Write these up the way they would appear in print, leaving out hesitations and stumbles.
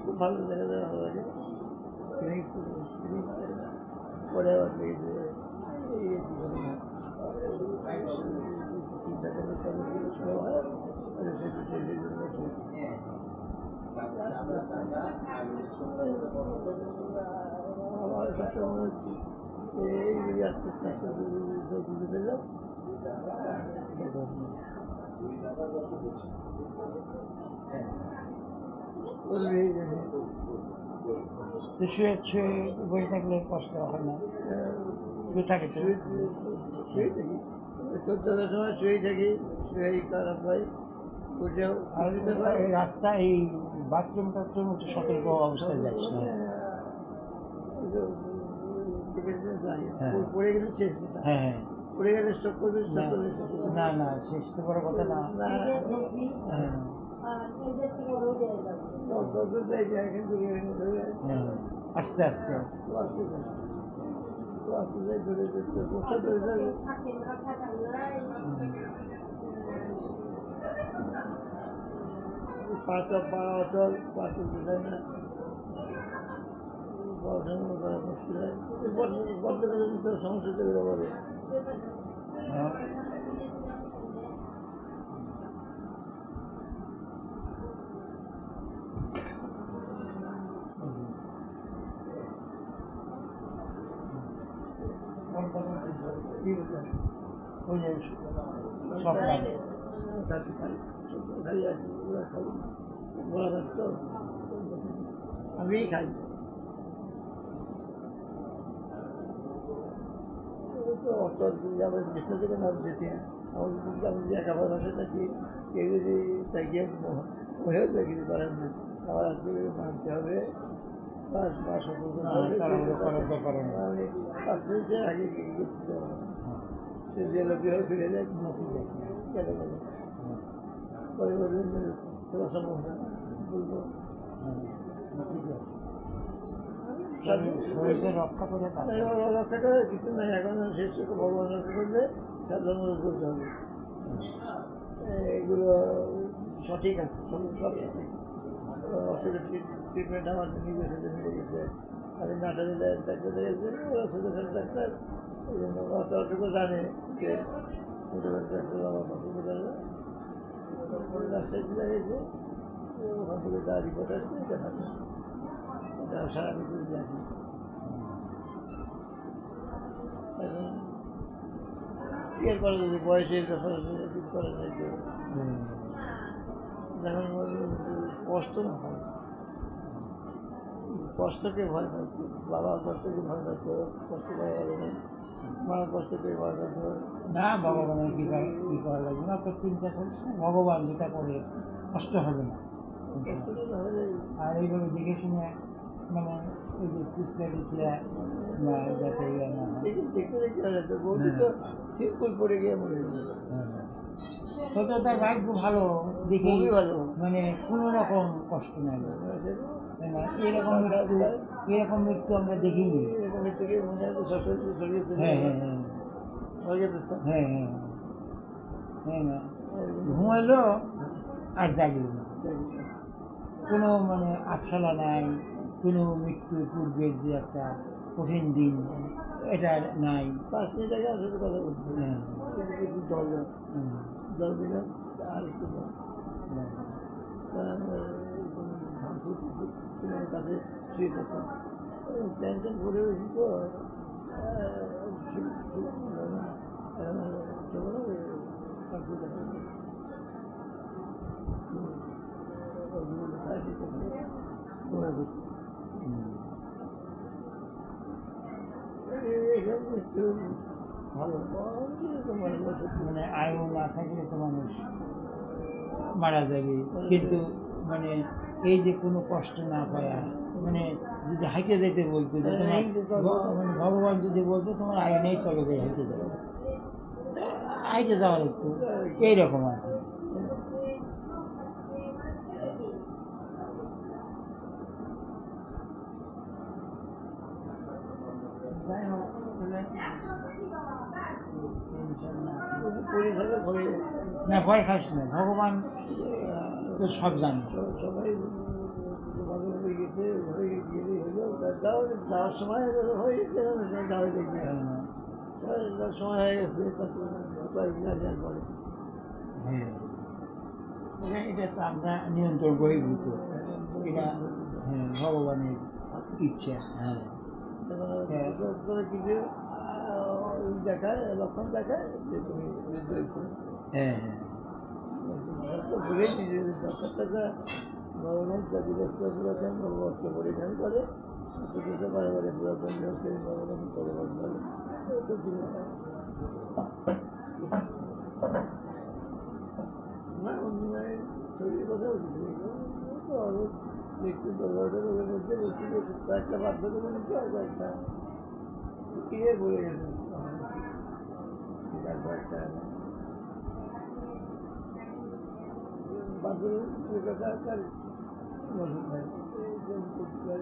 খুব ভালো দেখা যায়, ভালো লাগে। ফিলিংস পরে আবার দেখি যে এই জীবনে চিন্তা করে শুরু হয় সেটা সেই জন্য আমার কাছে মনে হচ্ছে এই যদি আস্তে আস্তে আস্তে আস্তে বুঝে পেলাম শুয়ে শুয়ে বসে থাকলে কষ্ট হয় না, শুয়ে থাকে তো। শুয়ে থাকি 14টার সময় শুয়েই থাকি, শুয়েই খারাপ হয় উঠেও আর এই রাস্তা এই বাথরুম টাথরুম একটু সতর্ক অবস্থায় যাচ্ছ। পড়ে গেলে শেষ। হ্যাঁ হ্যাঁ, পড়ে গেলে স্টক করবে, স্টক করলে না না শেষ তো বড় কথা না। হ্যাঁ আস্তে আস্তে পাঁচটা পা অচল, পা চলতে চায় না, পড়াশোনা করা মুশকিল হয়। বর্তমানের ভিতরে সমস্যা তৈরি বলে কি বলতে ওই যে সব লাগে। বলা থাকতো আমি খাই অত আমার বিছনা থেকে নাম দিতে আমি যে একা বসে থাকি, কেউ যদি তাকিয়ে হয়েও দেখতে পারেন না, আবার আজকে মানতে হবে। আমি 5 মিনিটের আগে সে যে লোকে হয়ে ফিরে যায় কেন গেলে পরে বলবেন সেটা সম্ভব না বলবো রক্ষা করে রক্ষা করে কিছু নাই। এখন শেষ ভগবান রক্ষা করলে সাবধানতা চলতে হবে। এগুলো সঠিক আছে, সব সঠিক। অসুখের ট্রিটমেন্ট আমার নিজের সাথে মিলে গেছে। আমি নাটারি ডাক্তার দেখেছি, ওরা ছোটোখাটো ডাক্তার, এই জন্য অতটুকু জানে যে ছোটোখাটো ডাক্তার আমার পছন্দ করে না। রাস্তায় চলে গেছে, ওখান থেকে যা রিপোর্ট আসছে এটা সারা ভিতরে দেখি। এখন এর পরে যদি বয়সের ব্যাপারে করে নাই তো এখন কষ্ট না হয়, কষ্টকে ভয় পাই। বাবা কষ্টকে ভয় পাইতো, কষ্ট করা গেলে না, মা কষ্টকে ভয় পাইতো না। ভগবানের কী করা লাগবে না, তো চিন্তা করিস না, ভগবান যেটা করে কষ্ট হবে না। আর এইভাবে দেখে শুনে মানে ওই যে পিছলে পিছলে যাতে ইয়ে না হয়। দেখতে দেখতে হয়ে যেত, বৌদি তো সিম্পল পড়ে গিয়ে মরে গেল। তত তার ভাগ্য ভালো দেখে ভালো, মানে কোনো রকম কষ্ট নেই। এরকম মৃত্যু আমরা দেখিনি। এরকম মৃত্যুকে মনে হয় সরকার হ্যাঁ হ্যাঁ হ্যাঁ হ্যাঁ হ্যাঁ হ্যাঁ না, ঘুমাইলো আর জাগিল না, কোনো মানে আফসালা নাই, কোনো মৃত্যুর পূর্বের যে একটা কঠিন দিন এটা নাই। 5 মিনিট আগে আমার সাথে কথা বলছি, জল দিলাম আর একটু তোমার কাছে শুয়ে থাকতাম, টেনশন করে রয়েছি তো ভালো মানে আয়ু না থাকলে তো মানুষ মারা যাবে, কিন্তু মানে এই যে কোনো কষ্ট না পায়া, মানে যদি হাইটে যেতে বলতো যে তোমার মানে ভগবান যদি বলতো তোমার আয়ু নেই, চলো যাই হাইটে যাও, হাইটে যাওয়ার একটু এইরকম আর কি। পরীক্ষা হয়ে না ভয় খাস না, ভগবান তো সব জানে। সবাই ভালো হয়ে গেছে, হয়ে গেলে হলো যাওয়ার সময় হয়ে গেছে, যাওয়া দেখবে সময় হয়ে গেছে, কয়েকদিন আগে পরে হ্যাঁ, এটা তো আমরা নিয়ন্ত্রণ বহির্ভূত, এটা হ্যাঁ ভগবানের ইচ্ছা। হ্যাঁ কিছু দেখায়, লক্ষণ দেখায় যে তুমি বৃদ্ধ হয়েছো। হ্যাঁ হ্যাঁ বলেছি যে ডাক্তারটা নরমাল ক্ষতিগ্রস্ত পুরাতন বস্ত্র পরিধান করে, বারে বারে পুরাতন নরম পরিবর্তন করে না অন্য শরীরের কথা বলছি আরো দেখছি দরবারের রোগের মধ্যে বলছি যে কয়েকটা বাধ্যতা নিতে আর কয়েকটা কিনে বলে গেছে কয়েকটা বাধ্যতা তার ওষুধ নেয়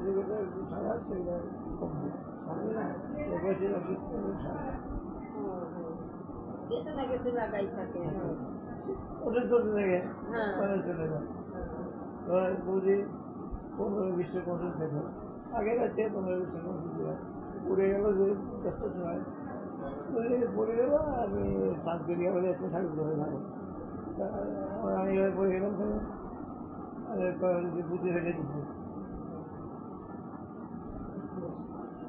যেগুলো সারা সেগুলো কমবে সামনে না বয়সের ওষুধ সারা কিছু না কিছু লাগাই থাকে। ওষুধ চলতে থাকে হ্যাঁ। ওষুধ চলে যায় বুঝি 15-20 ওষুধ খেতে আগে যাচ্ছে 15-20 ওষুধ দেওয়া পড়ে গেল যে 10টার সময় পড়ে গেল আমি সাত করিয়া বলে এসে ঠাকুর ধরে যাবো আমি এবার পড়ে গেলাম বুঝে ফেলে দিচ্ছি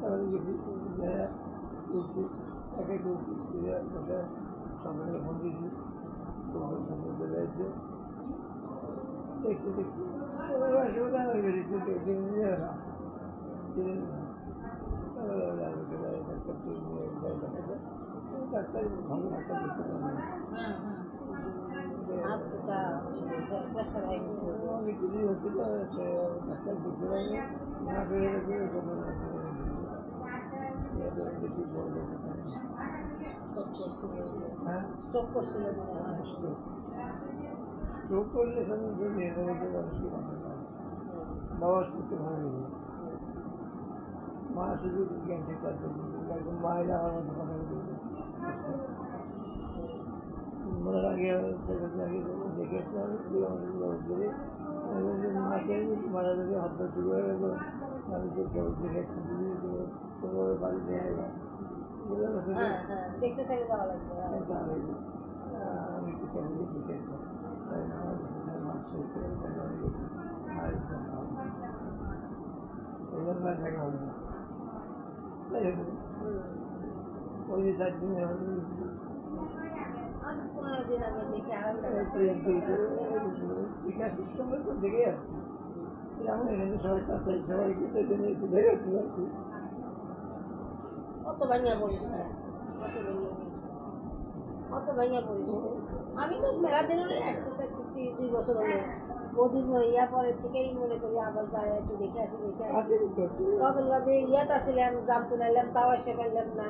তাহলে গেছি তুলছি একে তুলছি সকালে ফোন দিয়েছি চলে আসছে দেখছি অসুবিধা হয়ে গেছি ডাক্তার ভালো ডাক্তার দেখতে পারেন হাতটা প্রেশার হয়ে গেছে। অনেক কিছুই হচ্ছিল ডাক্তার দেখতে পারেনি না করে রেখে বেশি বড় হ্যাঁ স্ট্রোক করছিল মনে হয়। স্ট্রোক করলে সাধারণত মেয়েদের মধ্যে মানুষকে বাবা স্ট্রোককে ভালো লাগে মা শুধু জ্ঞান ঠিক আছে একদম মায়ের আমার মতো কথা বলতে মনে আগে দেখে এসেছিলাম তুই আমাদের করে মাকে মারা যাবে হত্যা শুরু হয়ে গেল আমি তো কেউ দেখে কোনোভাবে বাড়ি নিয়ে গেলাম হ্যাঁ হ্যাঁ দেখতে চাইলে যাওয়া লাগবে। আমি তো কেমন দেখে ওই যে 4 দিন আমি 15 দিন আগে দেখে আরাম বিকাশের সঙ্গে তো দেখে আসছি যেমন এখানে সবাই তাড়াতাড়ি সবাইকে তো জন্য একটু দেখে আসছি আর কি অত ভাঙিয়া পড়েছি অত ভাঙিয়া পড়েছি। আমি তো মেলা দিন হলে আসতে চাইতেছি 2 বছর হলে বদিন ইয়া পরের থেকেই মনে করি আবার যায় একটু দেখে আসি আসি রতনবাদে ইয়াত আসছিলাম জামতে নাইলাম তাও আসে পারলাম না।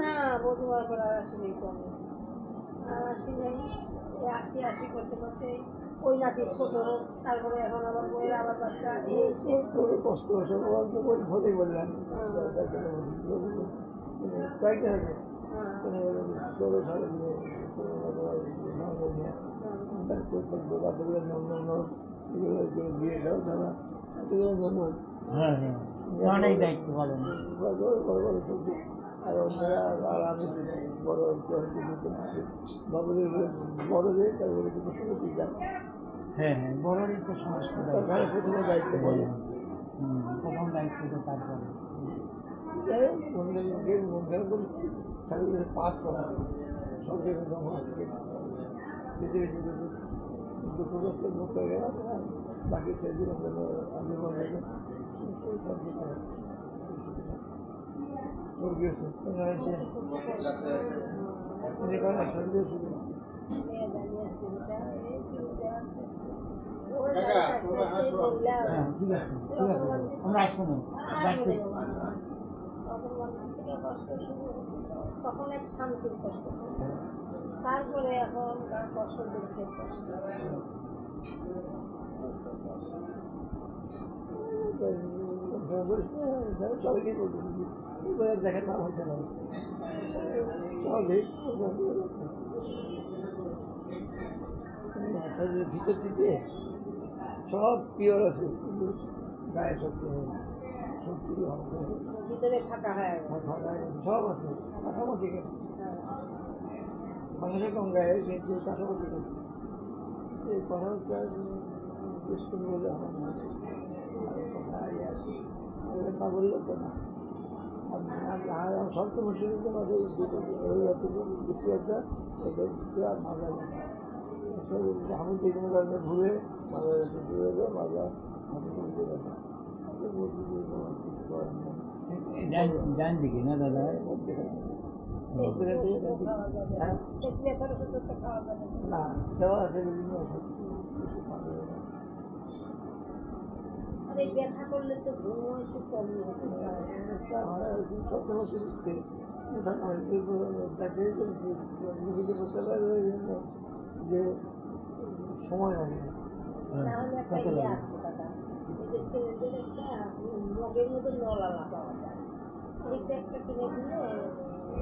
না বধুবার পর আর আসিনি তো আমি আর আসি নাই আসি করতে করতে ওই নাতি ছোট তারপরে এখন আমার বইয়ের আবার বাচ্চা এসে কষ্ট হচ্ছে ওই ভোটে বললাম কয়েকটা আছে চলো সাড়ে দিয়ে দিয়ে দাও দাদা ধন্যবাদ হ্যাঁ হ্যাঁ অনেক দায়িত্ব পালন। আর ওনারা আর আমি বড় বাবুদের বড়দের তারপরে কিন্তু শুনেছি যান হ্যাঁ হ্যাঁ বড়রই তো সমস্ত দায়িত্ব। তারপরে প্রথমে দায়িত্ব বলে প্রথম দায়িত্ব তো তারপরে যাই হোক মন খারাপ করি ঠাকুরের পাস করা সব জায়গায় জমা বেঁচে বেঁচে দুঃখগ্রস্ত মুখ হয়ে গেলাম বাকি ছেড়ে দিলাম আমি বলে স্বর্গীয় স্বর্গীয় শুধু হ্যাঁ ঠিক আছে আমরা আসবো না বাড়িতে। তখন এক শান্তির কষ্ট ছিল, তারপরে এখন কষ্ট দুঃখের কষ্ট। সবাইকে বলতেছি দেখা না হচ্ছে না সবাই শরীরের ভিতর থেকে সব পিওর আছে, কিন্তু গায়ে শক্তি হয়, শক্তি ভিতরে ফাঁকা হয়ে গেছে। সব আছে, কাঠামোটি গেছে, মানুষের কম গায়ে কিন্তু কাঠামোটি গেছে। এই কথাটা স্কুল বলে আমার মনে হয় কথা আগে আসে, না বললে তো না। আর সবচেয়ে মুশকিল হচ্ছে আমাদের এই দ্বিতীয় আর মাজা আমি যে কোনো কারণে ভুলে মাজা যাচ্ছে, ভুলে যায় মাজা হাতে তুলতে যাবে, কিছু করার নেই। ডান দিকে না দাদা? হ্যাঁ, বেশি ব্যথার ওষুধ তো খাওয়া যাবে না। না দেওয়া আছে বিভিন্ন ওষুধ, কিছু খাওয়া যাবে না। আর এই ব্যথা করলে তো ঘুমও একটু কম হতে চায়। সবসময় শুনছে যে সময় লাগে না। না হলে একটা ইয়ে আছে দাদা, ওই যে ছেলেদের একটা মগের মধ্যে নলালা পাওয়া যায়, এইটা একটা কিনে দিলে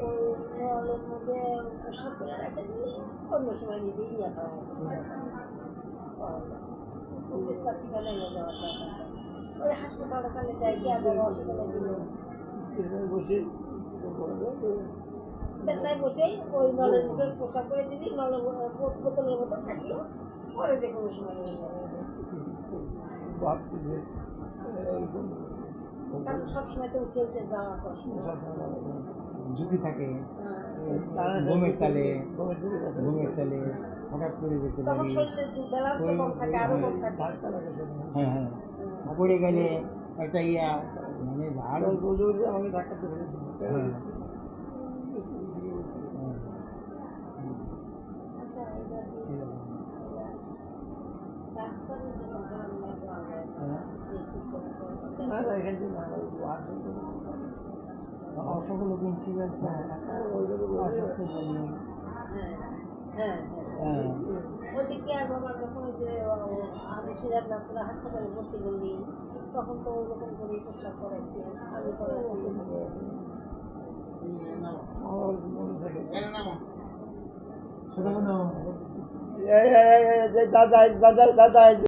ওই নলের মধ্যে ওষুধ করে রেখে দিলে অন্য সময় নিজে ইয়ে পাওয়া যায়। বিস্তার ঠিকানা এনে দেওয়া যায়। ওই হাসপাতালে তাহলে যাই কি আবার ওষুধ এনে দিল বসে বেস্তায় বসেই ওই নলের মুখে পোশাক করে দিবি, নলের বোতলের মতো থাকলো, পরে যে কোনো সময় নিয়ে যাবে। ভাবছি যে কারণ সবসময় তো উঠে উঠে যাওয়া কষ্ট। ঝুঁকি থাকে, হ্যাঁ, ঘুমের তালে হঠাৎ করে যেতে তখন পারি। শরীরের ব্যালান্স কম থাকে, আরো কম থাকে। ধাক্কা লাগে সেখানে। হ্যাঁ হ্যাঁ, পড়ে গেলে একটা ইয়া মানে ঝাড়। বুঝে বুঝে আমাকে ধাক্কাতে ফেলেছিল। হ্যাঁ আচ্ছা, এবার কি ডাক্তারের জন্য জানলে পাওয়া যায় না? যে কি করতে হবে? না না, এখান থেকে না, অসংখ্য লোক ইন্সিডেন্ট অসংখ্য বলি। হ্যাঁ, হ্যাঁ, হ্যাঁ। হ্যাঁ ওদিকে আর বাবা যখন ওই যে আমি সিরাজ নাথপুরা হাসপাতালে ভর্তি করলি, তখন তো ওরকম করেই প্রস্রাব করাইছি, আমি করাইছি। আমার মনে থাকে ছোট কোনো দাদা দাদা দাদা